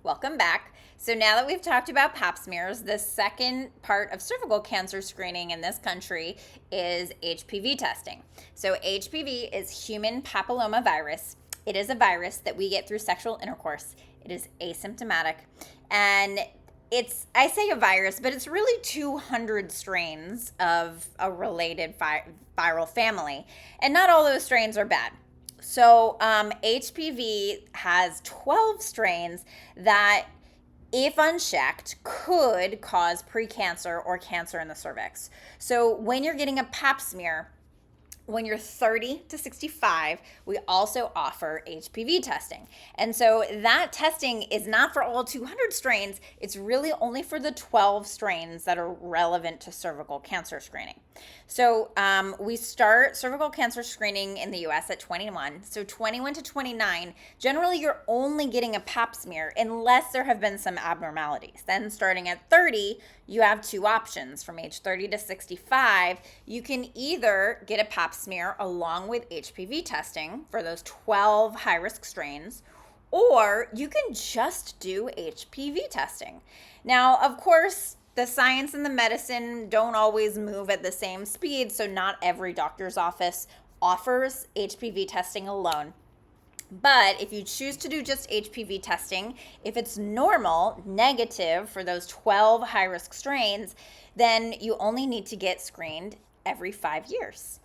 Welcome back. So now that we've talked about pap smears, the second part of cervical cancer screening in this country is HPV testing. So HPV is human papillomavirus. It is a virus that we get through sexual intercourse. It is asymptomatic, and I say a virus, but it's really 200 strains of a related viral family, and not all those strains are bad. So HPV has 12 strains that, if unchecked, could cause precancer or cancer in the cervix. So when you're getting a pap smear, when you're 30 to 65, we also offer HPV testing. And so that testing is not for all 200 strains. It's really only for the 12 strains that are relevant to cervical cancer screening. So we start cervical cancer screening in the US at 21. So 21 to 29, generally you're only getting a pap smear unless there have been some abnormalities. Then starting at 30, you have two options. From age 30 to 65, you can either get a pap smear along with HPV testing for those 12 high-risk strains, or you can just do HPV testing. Now, of course, the science and the medicine don't always move at the same speed, so not every doctor's office offers HPV testing alone. But if you choose to do just HPV testing, if it's normal, negative for those 12 high-risk strains, then you only need to get screened every 5 years.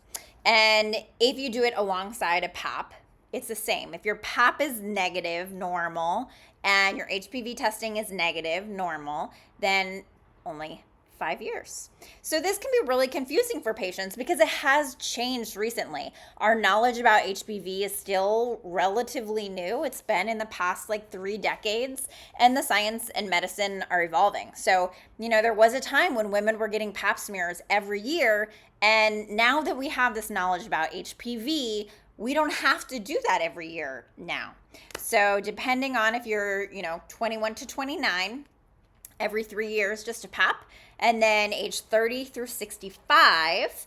And if you do it alongside a pap, it's the same. If your pap is negative, normal, and your HPV testing is negative, normal, then only 5 years. So this can be really confusing for patients because it has changed recently. Our knowledge about HPV is still relatively new. It's been in the past 3 decades, and the science and medicine are evolving. So, there was a time when women were getting pap smears every year, and now that we have this knowledge about HPV, we don't have to do that every year now. So depending on if you're, 21 to 29, every 3 years, just a pap, and then age 30 through 65.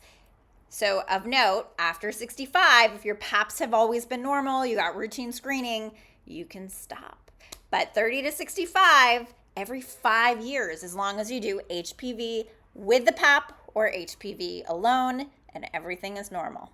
So of note, after 65, if your paps have always been normal, you got routine screening, you can stop. But 30 to 65, every 5 years, as long as you do HPV with the pap or HPV alone, and everything is normal.